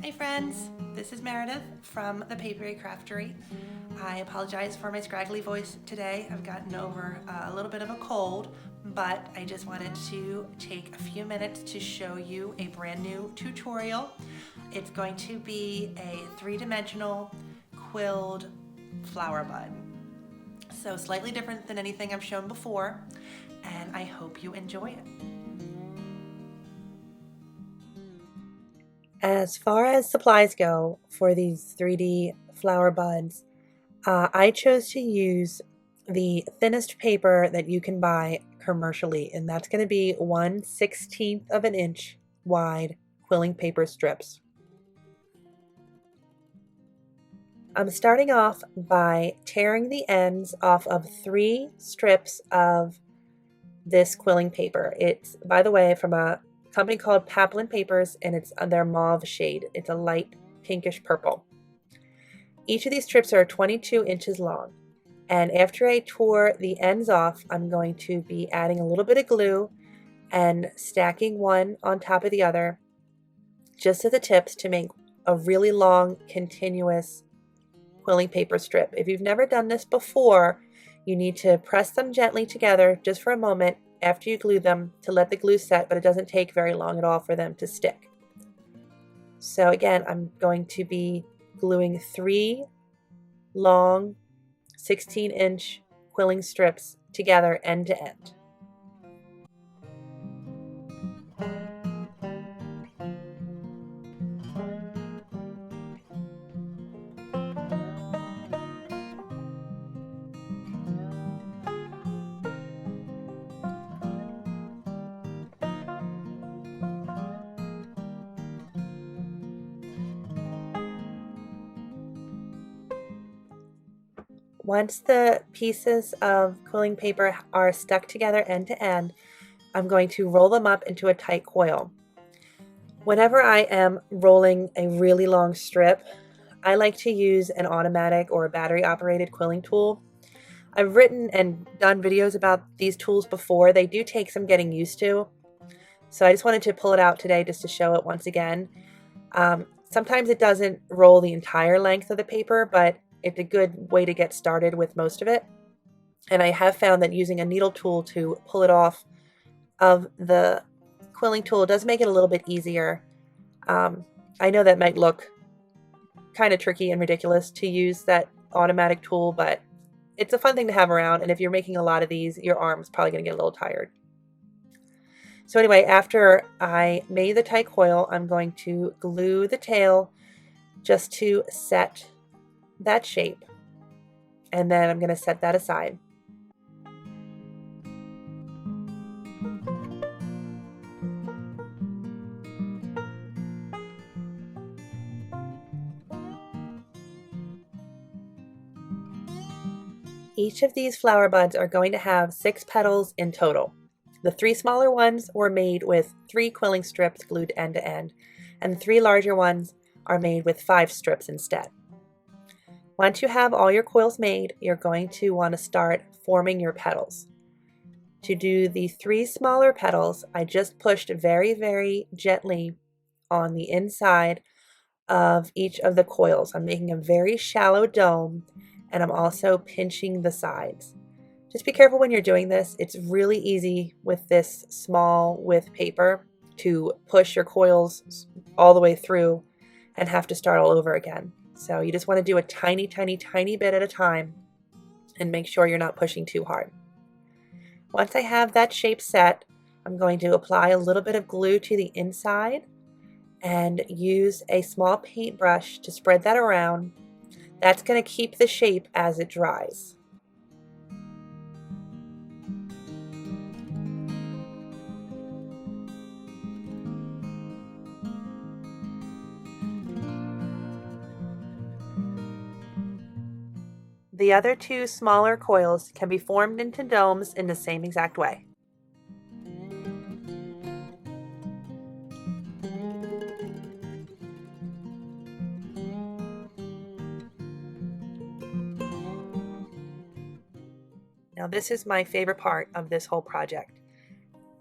Hey friends, this is Meredith from the Papercraft. I apologize for my scraggly voice today. I've gotten over a little bit of a cold, but I just wanted to take a few minutes to show you a brand new tutorial. It's going to be a three-dimensional quilled flower bud. So slightly different than anything I've shown before, and I hope you enjoy it. As far as supplies go for these 3D flower buds, I chose to use the thinnest paper that you can buy commercially, and that's going to be 1/16 of an inch wide quilling paper strips. I'm starting off by tearing the ends off of 3 strips of this quilling paper. It's, by the way, from a company called Papercraft Papers, and it's their mauve shade. It's a light pinkish purple. Each of these strips are 22 inches long, and after I tore the ends off, I'm going to be adding a little bit of glue and stacking one on top of the other just at the tips to make a really long continuous quilling paper strip. If you've never done this before, you need to press them gently together just for a moment after you glue them to let the glue set, but it doesn't take very long at all for them to stick. So again, I'm going to be gluing 3 long 16-inch quilling strips together end to end. Once the pieces of quilling paper are stuck together end to end, I'm going to roll them up into a tight coil. Whenever I am rolling a really long strip, I like to use an automatic or a battery operated quilling tool. I've written and done videos about these tools before. They do take some getting used to. So I just wanted to pull it out today just to show it once again. Sometimes it doesn't roll the entire length of the paper, but it's a good way to get started with most of it. And I have found that using a needle tool to pull it off of the quilling tool does make it a little bit easier. I know that might look kind of tricky and ridiculous to use that automatic tool, but it's a fun thing to have around. And if you're making a lot of these, your arm's probably going to get a little tired. So anyway, after I made the tight coil, I'm going to glue the tail just to set that shape, and then I'm going to set that aside. Each of these flower buds are going to have 6 petals in total. The 3 smaller ones were made with 3 quilling strips glued end to end, and the 3 larger ones are made with 5 strips instead. Once you have all your coils made, you're going to want to start forming your petals. To do the 3 smaller petals, I just pushed very, very gently on the inside of each of the coils. I'm making a very shallow dome, and I'm also pinching the sides. Just be careful when you're doing this. It's really easy with this small width paper to push your coils all the way through and have to start all over again. So you just want to do a tiny, tiny, tiny bit at a time and make sure you're not pushing too hard. Once I have that shape set, I'm going to apply a little bit of glue to the inside and use a small paintbrush to spread that around. That's going to keep the shape as it dries. The other 2 smaller coils can be formed into domes in the same exact way. Now this is my favorite part of this whole project.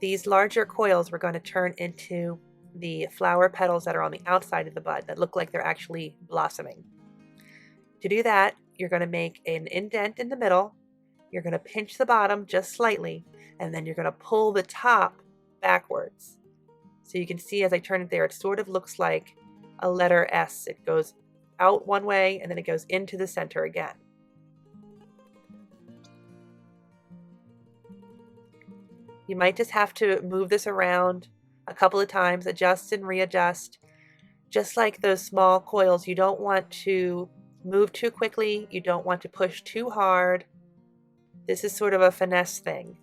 These larger coils we're going to turn into the flower petals that are on the outside of the bud that look like they're actually blossoming. To do that, you're going to make an indent in the middle. You're going to pinch the bottom just slightly, and then you're going to pull the top backwards. So you can see as I turn it there, it sort of looks like a letter S. It goes out one way and then it goes into the center again. You might just have to move this around a couple of times, adjust and readjust. Just like those small coils, you don't want to move too quickly. You don't want to push too hard. This is sort of a finesse thing,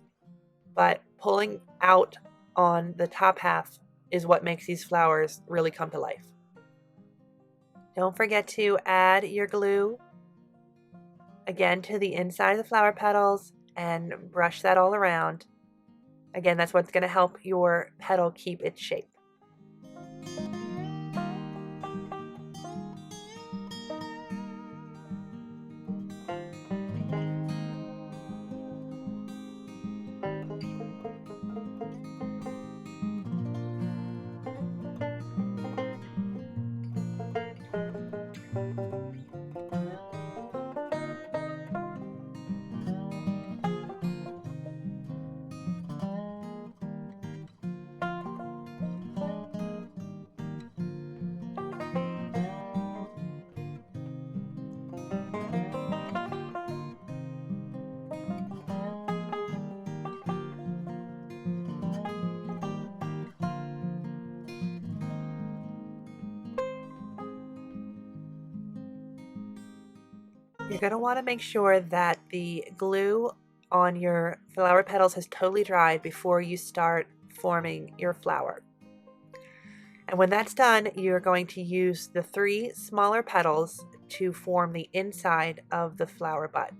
but pulling out on the top half is what makes these flowers really come to life. Don't forget to add your glue again to the inside of the flower petals and brush that all around. Again, that's what's going to help your petal keep its shape. You're going to want to make sure that the glue on your flower petals has totally dried before you start forming your flower. And when that's done, you're going to use the 3 smaller petals to form the inside of the flower bud.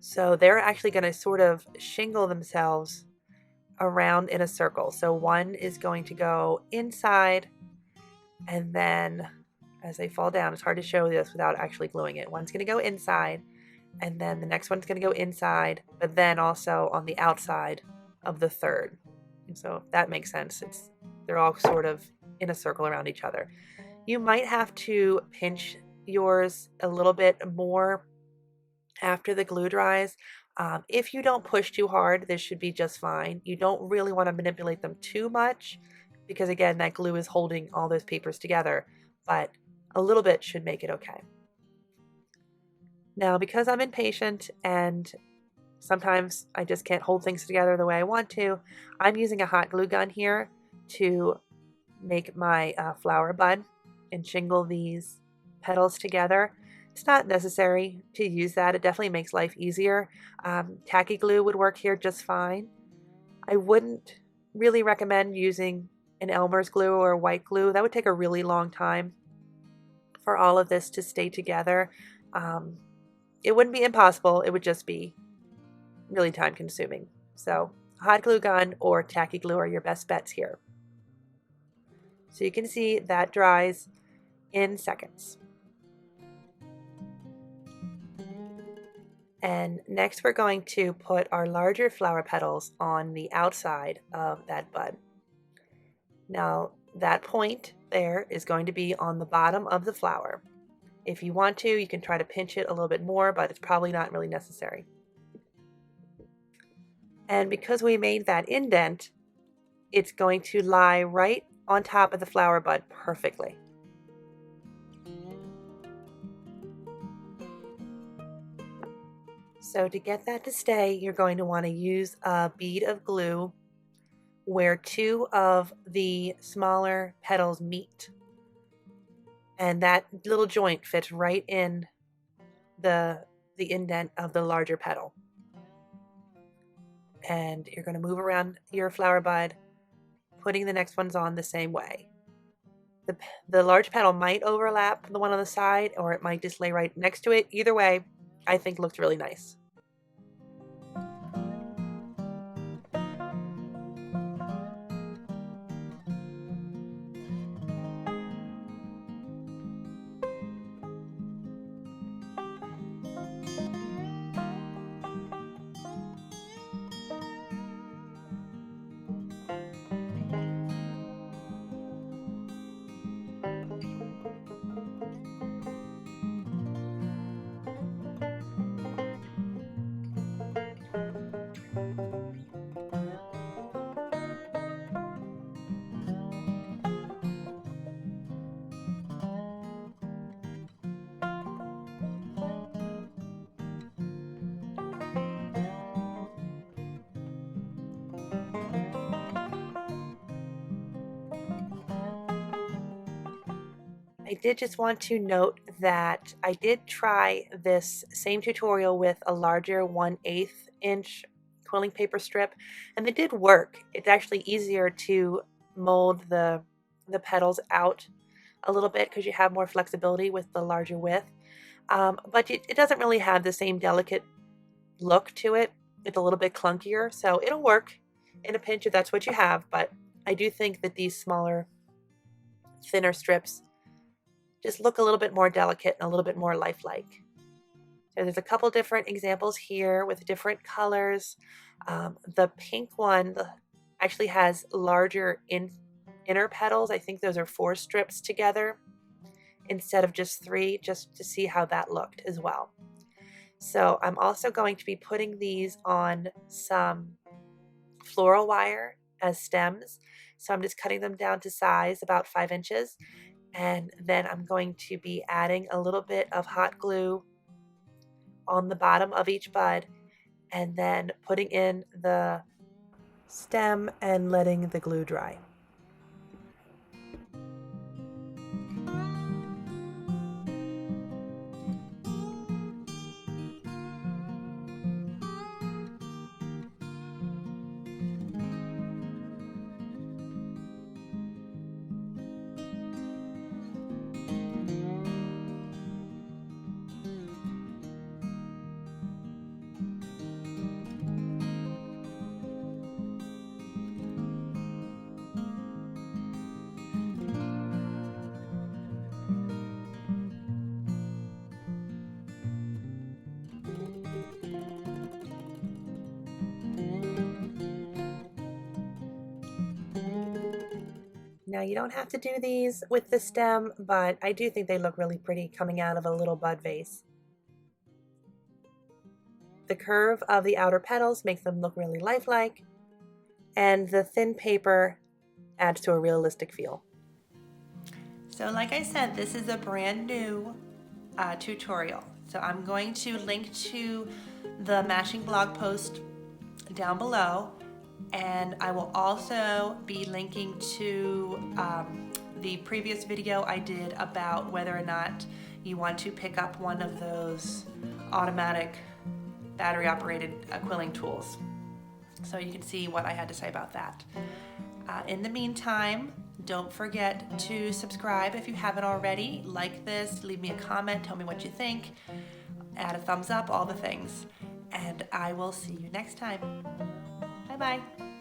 So they're actually going to sort of shingle themselves around in a circle. So one is going to go inside, and then as they fall down, it's hard to show this without actually gluing it. One's going to go inside, and then the next one's going to go inside, but then also on the outside of the third. And so if that makes sense. They're all sort of in a circle around each other. You might have to pinch yours a little bit more after the glue dries. If you don't push too hard, this should be just fine. You don't really want to manipulate them too much because, again, that glue is holding all those papers together, but a little bit should make it okay. Now, because I'm impatient and sometimes I just can't hold things together the way I want to, I'm using a hot glue gun here to make my flower bud and shingle these petals together. It's not necessary to use that. It definitely makes life easier. Tacky glue would work here just fine. I wouldn't really recommend using an Elmer's glue or white glue. That would take a really long time for all of this to stay together. It wouldn't be impossible. It would just be really time consuming. So hot glue gun or tacky glue are your best bets here. So you can see that dries in seconds. And next we're going to put our larger flower petals on the outside of that bud. Now that point there is going to be on the bottom of the flower. If you want to, you can try to pinch it a little bit more, but it's probably not really necessary. And because we made that indent, it's going to lie right on top of the flower bud perfectly. So to get that to stay, you're going to want to use a bead of glue where 2 of the smaller petals meet. And that little joint fits right in the indent of the larger petal. And you're going to move around your flower bud, putting the next ones on the same way. The large petal might overlap the one on the side, or it might just lay right next to it. Either way, I think looks really nice. I did just want to note that I did try this same tutorial with a larger 1/8 inch quilling paper strip, and it did work. It's actually easier to mold the petals out a little bit because you have more flexibility with the larger width. But it doesn't really have the same delicate look to it. It's a little bit clunkier, so it'll work in a pinch if that's what you have, but I do think that these smaller, thinner strips just look a little bit more delicate and a little bit more lifelike. So there's a couple different examples here with different colors. The pink one actually has larger inner petals. I think those are 4 strips together instead of just 3, just to see how that looked as well. So I'm also going to be putting these on some floral wire as stems. So I'm just cutting them down to size, about 5 inches. And then I'm going to be adding a little bit of hot glue on the bottom of each bud, and then putting in the stem and letting the glue dry. Now you don't have to do these with the stem, but I do think they look really pretty coming out of a little bud vase. The curve of the outer petals makes them look really lifelike, and the thin paper adds to a realistic feel. So like I said, this is a brand new tutorial. So I'm going to link to the mashing blog post down below, and I will also be linking to the previous video I did about whether or not you want to pick up one of those automatic battery operated quilling tools. So you can see what I had to say about that. In the meantime, don't forget to subscribe if you haven't already. Like this, leave me a comment, tell me what you think, add a thumbs up, all the things. And I will see you next time. Bye-bye.